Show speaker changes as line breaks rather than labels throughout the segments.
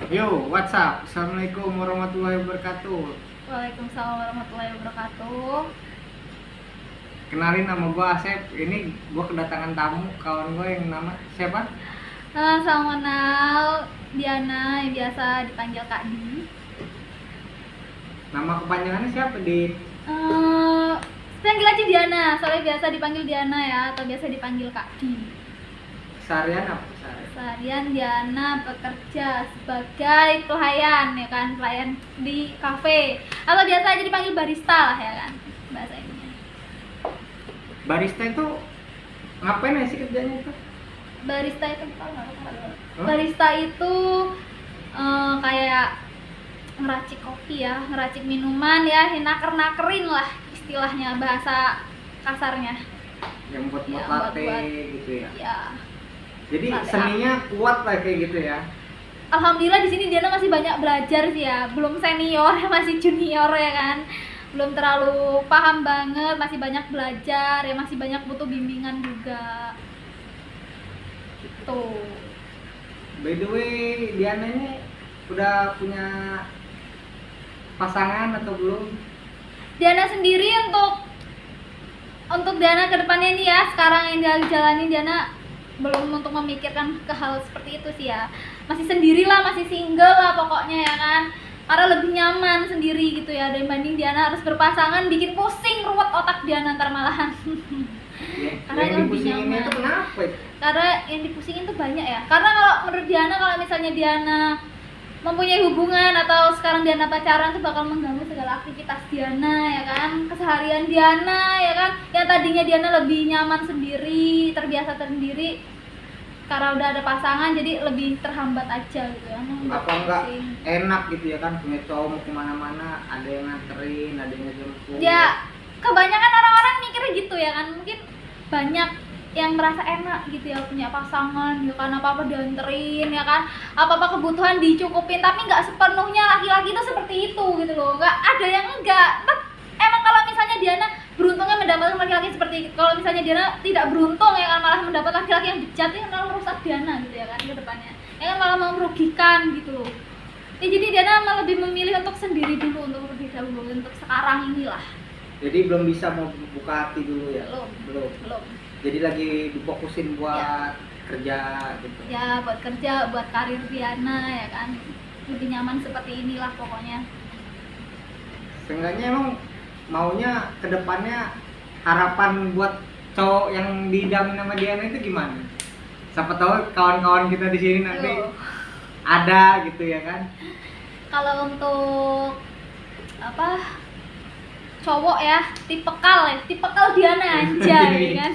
Yo, what's up? Assalamualaikum warahmatullahi wabarakatuh.
Waalaikumsalam warahmatullahi wabarakatuh.
Kenalin, nama gua Asep. Ini gua kedatangan tamu, kawan gua yang nama siapa?
Salam kenal, Diana yang biasa dipanggil Kak Di.
Nama kepanjangannya siapa, Di?
Panggil aja Diana, soalnya biasa dipanggil Diana ya, atau biasa dipanggil Kak Di.
Keseharian apa? Keseharian.
Seharian Diana bekerja sebagai pelayan ya kan, pelayan di kafe, atau biasa aja dipanggil barista lah ya kan bahasa ininya.
Barista itu ngapain sih kerjanya itu?
Barista itu tahu nggak?
Hah?
Barista itu kayak ngeracik kopi ya, ngeracik minuman ya, naker-nakerin lah istilahnya, bahasa kasarnya.
Yang buat
Ya,
latte
buat.
gitu ya.
Ya,
Jadi
latte
seninya kuat lah kayak gitu ya.
alhamdulillah di sini Diana masih banyak belajar sih ya, belum senior, masih junior ya kan, belum terlalu paham banget, masih banyak belajar ya, masih banyak butuh bimbingan juga. Gitu.
By the way, Diana ini udah punya pasangan atau belum?
Diana sendiri untuk Diana kedepannya nih ya, sekarang yang dia jalani Diana belum untuk memikirkan ke hal seperti itu sih ya, masih sendirilah, masih single lah pokoknya ya kan, karena lebih nyaman sendiri gitu ya, dibanding Diana harus berpasangan, bikin pusing ruwet otak Diana ntar malahan. Karena
Yang
lebih
dipusingin
nyaman.
itu kenapa itu?
Karena yang dipusingin tuh banyak ya, karena kalau menurut Diana, kalau misalnya Diana mempunyai hubungan atau sekarang Diana pacaran tuh bakal mengganggu segala aktivitas Diana ya kan, keseharian Diana ya kan, yang tadinya Diana lebih nyaman sendiri, terbiasa sendiri, karena udah ada pasangan jadi lebih terhambat aja gitu ya.
Apa enggak enak gitu ya kan, punya cowok mau kemana-mana ada yang nganterin, ada yang ngejemput
Ya, kebanyakan orang-orang mikirnya gitu ya kan, mungkin banyak yang merasa enak gitu ya punya pasangan ya kan, apa-apa dianterin ya kan, apa-apa kebutuhan dicukupin, tapi nggak sepenuhnya laki-laki itu seperti itu gitu loh, nggak ada yang enggak. Emang kalau misalnya Diana beruntungnya mendapatkan laki-laki seperti itu, kalau misalnya Diana tidak beruntung ya kan, malah mendapat laki-laki yang bejat, ya malah merusak Diana gitu ya kan ke depannya, ya kan, malah mau merugikan gitu loh. Ya, jadi Diana malah lebih memilih untuk sendiri dulu, untuk lebih dahulu, untuk sekarang inilah.
jadi belum bisa mau buka hati dulu ya.
Belum.
Jadi lagi difokusin buat kerja gitu.
Ya, buat kerja, buat karir Diana ya kan, lebih nyaman seperti inilah pokoknya.
Seenggaknya emang maunya kedepannya, harapan buat cowok yang didampingi sama Diana itu gimana? Siapa tahu kawan-kawan kita di sini nanti
Loh.
ada gitu ya kan.
Kalau untuk apa, cowok ya, tipikal Diana aja ya kan,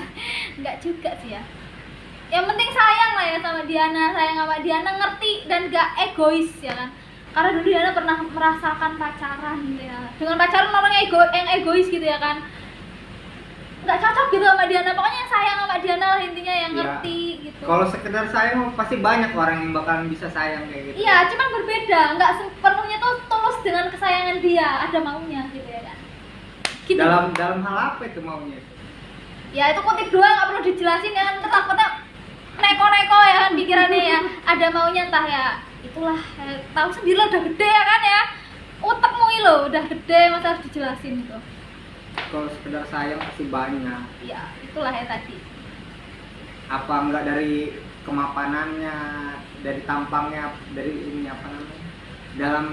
nggak juga sih ya, yang penting sayang lah ya sama Diana, sayang sama Diana, ngerti dan gak egois ya kan, karena dulu Diana pernah merasakan pacaran gitu ya, dengan pacaran orang yang egois gitu ya kan, nggak cocok gitu sama Diana, pokoknya yang sayang sama Diana lah intinya, yang
Ya,
ngerti gitu.
Kalau sekedar sayang pasti banyak orang yang bakalan bisa sayang kayak gitu.
Iya, cuman berbeda, nggak sepenuhnya tuh tulus dengan kesayangan dia, ada maunya gitu ya kan. Gitu.
Dalam hal apa itu maunya?
Ya itu kutip doang, nggak perlu dijelasin ya kan, takutnya neko-neko ya kan pikirannya ya, ada maunya entah ya, itulah tahu sendiri lo, udah gede ya kan ya, utekmu lo udah gede, masa harus dijelasin gitu.
Kalau sekedar sayang pasti banyak.
Ya itulah ya tadi.
Apa enggak dari kemapanannya, dari tampangnya, dari ini apa namanya, dalam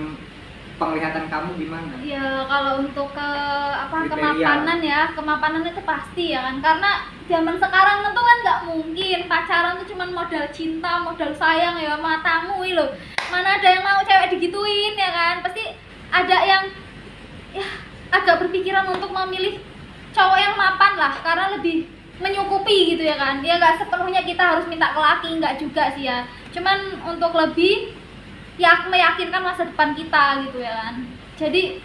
penglihatan kamu gimana?
Ya kalau untuk
Kriteria.
kemapanan itu pasti ya kan, karena zaman sekarang itu kan nggak mungkin pacaran tuh cuman modal cinta, modal sayang ya matamu lo, mana ada yang mau cewek digituin ya kan, pasti ada yang ya agak berpikiran untuk memilih cowok yang mapan lah, karena lebih menyukupi gitu ya kan, dia nggak sepenuhnya kita harus minta ke laki, nggak juga sih ya, cuman untuk lebih meyakinkan masa depan kita gitu ya kan. Jadi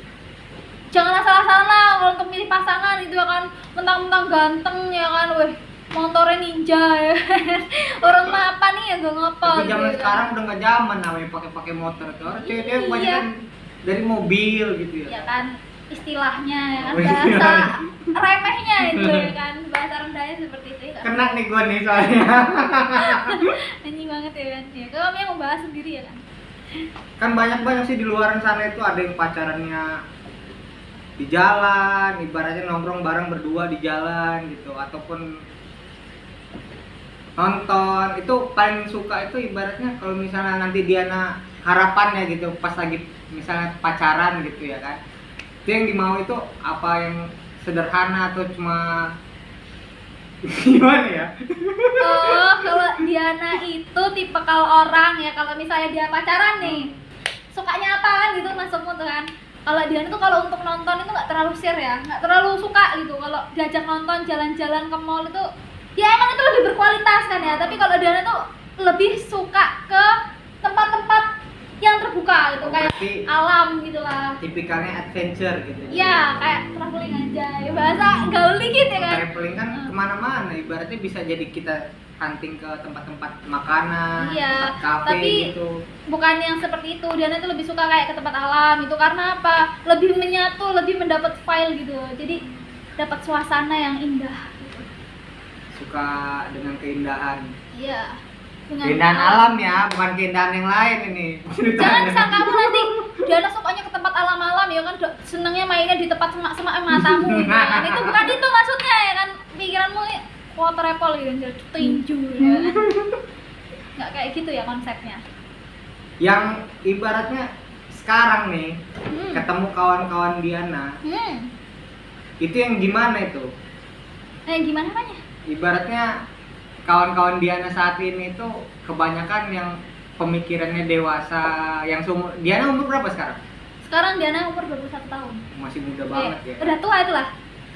jangan asal-asalan lah kalau untuk milih pasangan gitu ya kan, mentang-mentang ganteng ya kan, weh motornya ninja ya kan. Orang mapan nih ya gak ngapa
Tapi
gitu
zaman
ya kan.
sekarang udah nggak zaman namanya pakai motor tuh. Orang cewek-cewek
Iya.
banyak kan dari mobil gitu ya.
Ya kan, istilahnya ya kan,
Oh, iya.
bahasa remehnya itu ya kan, bahasa rendahnya seperti itu ya kan.
Kena nih gua nih soalnya.
Anjing banget ya kan. Ya, kalau kamu yang membahas sendiri ya kan.
Kan banyak sih di luar sana itu ada yang pacarannya di jalan, ibaratnya nongkrong bareng berdua di jalan gitu, ataupun nonton. Itu paling suka itu ibaratnya kalau misalnya nanti Diana harapannya gitu pas lagi misalnya pacaran gitu ya kan, itu yang dimau itu apa yang sederhana atau cuma gimana ya?
Oh, kalau Diana itu tipe kalau orang ya, kalau misalnya dia pacaran nih, sukanya apa kan gitu masukmu tuh kan. Kalau Diana tuh kalau untuk nonton itu nggak terlalu share ya, nggak terlalu suka gitu. Kalau diajak nonton jalan-jalan ke mall itu, ya emang itu lebih berkualitas kan ya. Tapi kalau Diana tuh lebih suka ke tempat-tempat yang terbuka gitu, kayak
Berarti
alam gitu lah.
tipikalnya adventure gitu.
Ya kayak traveling aja, ya bahasa gaul dikit ya kan.
Traveling kan kemana-mana, ibaratnya bisa jadi kita hunting ke tempat-tempat makanan,
Iya,
tempat kafe
tapi
gitu.
bukan yang seperti itu. Diana tuh lebih suka kayak ke tempat alam itu, karena apa? Lebih menyatu, lebih mendapat file gitu. Jadi dapat suasana yang indah gitu.
Suka dengan keindahan.
Iya. Dengan
Keindahan alam ya, bukan keindahan yang lain ini.
Jangan sangka kamu nanti Diana sukanya ke tempat alam-alam ya kan, senangnya mainnya di tempat semak-semak matamu gitu kan. Itu bukan itu maksudnya ya kan. Pikiranmu waterpolo gitu, tinju ya kan. Nggak kayak gitu ya konsepnya.
Yang ibaratnya sekarang nih
Hmm.
ketemu kawan-kawan Diana, itu yang gimana itu?
Gimana namanya?
Ibaratnya kawan-kawan Diana saat ini itu kebanyakan yang pemikirannya dewasa, yang Diana umur berapa sekarang?
Sekarang Diana umur 21 tahun.
Masih muda banget ya.
Udah tua itulah.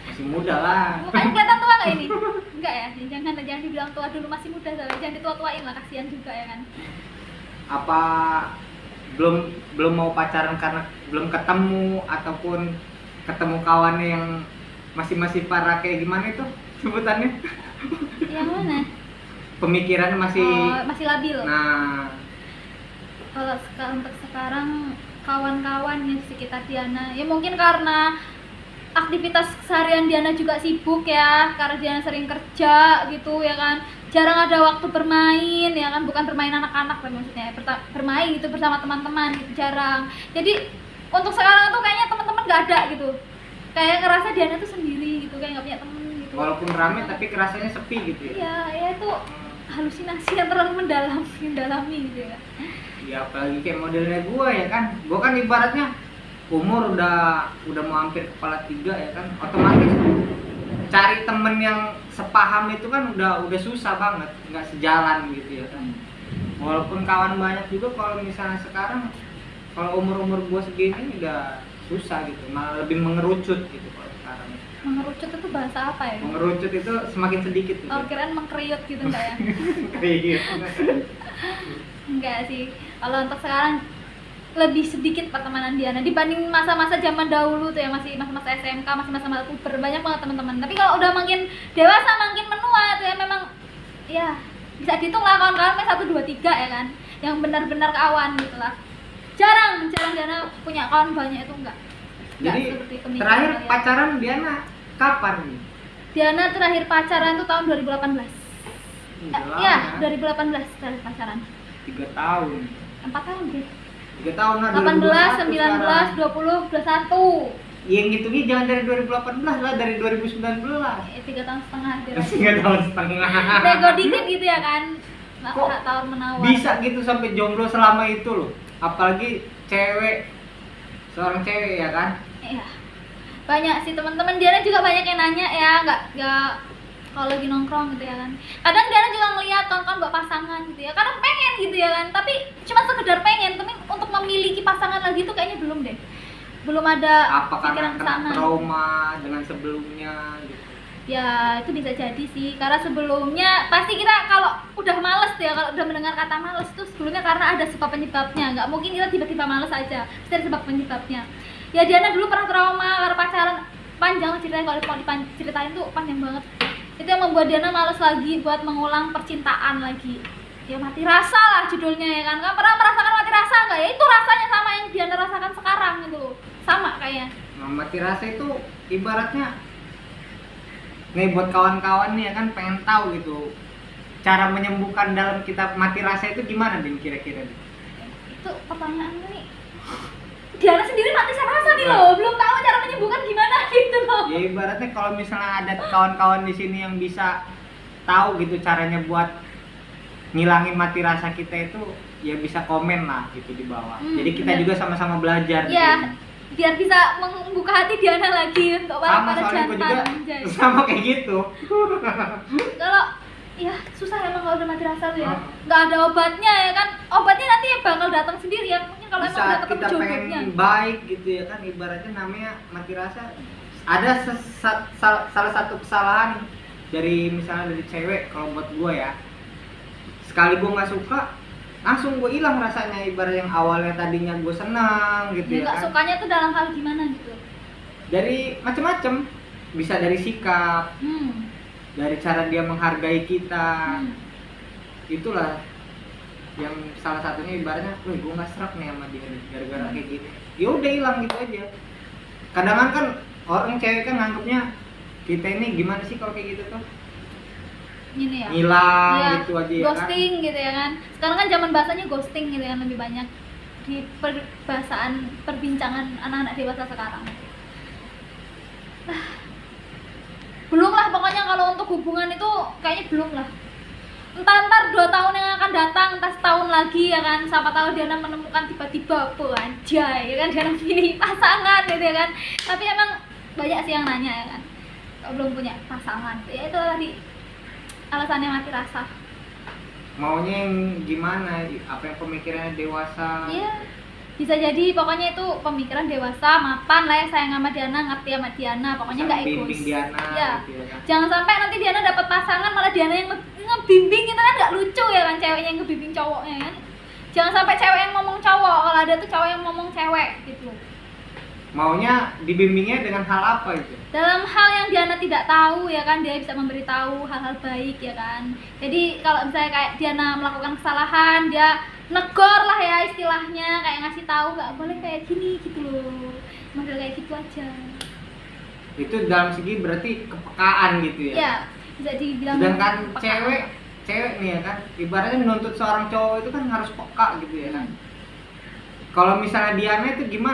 Masih muda lah.
Mukanya kelihatan tua nggak ini? Enggak ya, jangan dibilang tua dulu, masih muda soalnya. Jangan ditua-tuain lah, kasihan juga ya kan.
Apa belum mau pacaran karena belum ketemu, ataupun ketemu kawannya yang masih parah kayak gimana itu sebutannya?
Yang mana?
Pemikirannya masih
Masih labil.
Nah,
Kalau untuk sekarang kawan-kawan di sekitar Diana, ya mungkin karena aktivitas keseharian Diana juga sibuk ya, karena Diana sering kerja gitu ya kan, jarang ada waktu bermain ya kan, bukan bermain anak-anak tapi maksudnya bermain gitu bersama teman-teman gitu, jarang. Jadi untuk sekarang tuh kayaknya teman-teman nggak ada gitu, kayak ngerasa Diana tuh sendiri gitu, kayak nggak punya temen gitu.
walaupun rame tapi kerasanya sepi gitu ya.
Iya, ya itu halusinasi yang terlalu mendalami gitu ya.
Ya apalagi kayak modelnya gua ya kan. Gua kan ibaratnya umur udah mau hampir kepala 3 ya kan. Otomatis cari temen yang sepaham itu kan udah susah banget, nggak sejalan gitu ya kan. Walaupun kawan banyak juga, kalau misalnya sekarang kalau umur gua segini udah susah gitu, malah lebih mengerucut gitu kalau sekarang.
Mengerucut itu bahasa apa ya?
Mengerucut itu semakin sedikit gitu.
Oh, kirain mengkeriut gitu enggak ya?
Iya.
Enggak sih. Kalau untuk sekarang lebih sedikit pertemanan Diana dibanding masa-masa zaman dahulu tuh ya, masih masa-masa SMK, masih masa-masa puber, banyak banget teman-teman. Tapi kalau udah makin dewasa, makin menua tuh ya, memang ya bisa dihitung lah kawan-kawan 1 2 3 ya kan, yang benar-benar kawan gitu lah. Jarang Diana punya kawan banyak itu enggak.
Jadi
Seperti pemikiran
terakhir
kalian.
pacaran Diana kapan nih?
Diana terakhir pacaran tuh tahun 2018.
Udah
Ya,
lama.
2018 terakhir pacaran.
3 tahun.
4 tahun deh.
3 tahun lah.
18, 19,
2021
20, 21.
yang ngitungnya jangan dari 2018 lah, dari 2019.
3 tahun setengah hampir.
3 tahun setengah.
Nego dikit gitu ya kan.
Kok
Tahun menawar.
Bisa gitu sampai jomblo selama itu loh. Apalagi seorang cewek ya kan.
Iya. Banyak sih teman-teman Diana juga banyak yang nanya ya, nggak kalau lagi nongkrong gitu ya kan. Kadang Diana juga ngeliat kawan-kawan bawa pasangan gitu ya. Kadang pengen gitu ya kan, tapi cuma sekedar pengen, tapi untuk memiliki pasangan lagi tuh kayaknya belum deh. Belum ada
Apa karena
pikiran ke
kena
sana.
trauma dengan sebelumnya gitu.
Ya itu bisa jadi sih, karena sebelumnya pasti kita kalau udah males ya, kalau udah mendengar kata males itu sebelumnya karena ada sebab penyebabnya. Nggak mungkin kita tiba-tiba males aja, pasti ada sebab penyebabnya. Ya Diana dulu pernah trauma karena pacaran, panjang ceritanya, kalau mau diceritain tuh panjang banget. Itu yang membuat Diana males lagi buat mengulang percintaan lagi. Ya mati rasa lah judulnya ya kan. Kamu pernah merasakan mati rasa nggak? Ya itu rasanya sama yang Diana rasakan sekarang gitu loh, sama kayaknya.
Nah, mati rasa itu ibaratnya nih buat kawan-kawan nih ya kan, pengen tahu gitu cara menyembuhkan dalam kita mati rasa itu gimana Din kira-kira?
Tuh pertanyaan nih. Diana sendiri mati rasa nih loh, belum tahu cara menyembuhkan gimana gitu loh.
Ya ibaratnya kalau misalnya ada kawan-kawan di sini yang bisa tahu gitu caranya buat ngilangin mati rasa kita itu, ya bisa komen lah gitu di bawah. Jadi kita
Iya.
juga sama-sama belajar.
Iya,
gitu.
biar bisa membuka hati Diana lagi untuk
Sama
para
soalnya gue juga
jantan. Anjay.
sama kayak gitu.
Kalau ya susah emang kalau udah mati rasa tuh ya,
Hmm.
nggak ada obatnya ya kan, obatnya nanti ya bakal datang sendiri ya, mungkin kalau
Di
emang udah
saat
ketemu
kita
jodohnya.
pengen baik gitu ya kan, ibaratnya namanya mati rasa. Ada salah satu kesalahan dari misalnya dari cewek, kalau buat gue ya, sekali gue nggak suka langsung gue hilang rasanya. Ibarat yang awalnya tadinya gue senang gitu
Ya
ya
nggak
kan,
sukanya tuh dalam hal gimana gitu.
dari macem-macem, bisa dari sikap, dari cara dia menghargai kita. Itulah yang salah satunya, ibaratnya wih gue nggak serak nih sama dia nih, gara-gara kayak gini. Ya udah hilang gitu aja. Kadang kan orang cewek kan nganggapnya kita ini gimana sih kalau kayak gitu tuh,
Ini ya.
hilang
Iya,
gitu aja ya kan.
ghosting gitu ya kan. Sekarang kan zaman bahasanya ghosting gitu kan, lebih banyak di perbahasaan perbincangan anak-anak dewasa sekarang. Belum lah pokoknya kalau untuk hubungan itu kayaknya belum lah. Ntar 2 tahun yang akan datang, entah setahun lagi ya kan, siapa tahu Diana menemukan tiba-tiba apa anjay ya kan, Diana pilih pasangan gitu ya kan. Tapi emang banyak sih yang nanya ya kan, kalau belum punya pasangan ya itu tadi alasannya mati rasa.
Maunya yang gimana, apa yang pemikirannya dewasa.
Iya, bisa jadi pokoknya itu pemikiran dewasa, mapan lah ya, sayang sama Diana, ngerti sama Diana, pokoknya
Bisa
nggak egois.
bimbing Diana
Iya.
gitu ya kan.
Jangan sampai nanti Diana dapat pasangan malah Diana yang ngebimbing, itu kan nggak lucu ya kan, ceweknya yang ngebimbing cowoknya kan. Jangan sampai cewek yang ngomong cowok, kalau ada tuh cowok yang ngomong cewek gitu.
Maunya dibimbingnya dengan hal apa gitu.
Dalam hal yang Diana tidak tahu ya kan, dia bisa memberitahu hal-hal baik ya kan. Jadi kalau misalnya kayak Diana melakukan kesalahan, dia negor lah ya istilahnya, kayak ngasih tahu nggak boleh kayak gini gitu loh, model kayak gitu aja.
Itu dalam segi berarti kepekaan gitu ya.
Ya bisa dibilang.
Sedangkan
kepekaan.
cewek nih ya kan, ibaratnya menuntut seorang cowok itu kan harus peka gitu ya kan. Kalau misalnya Diana itu gimana?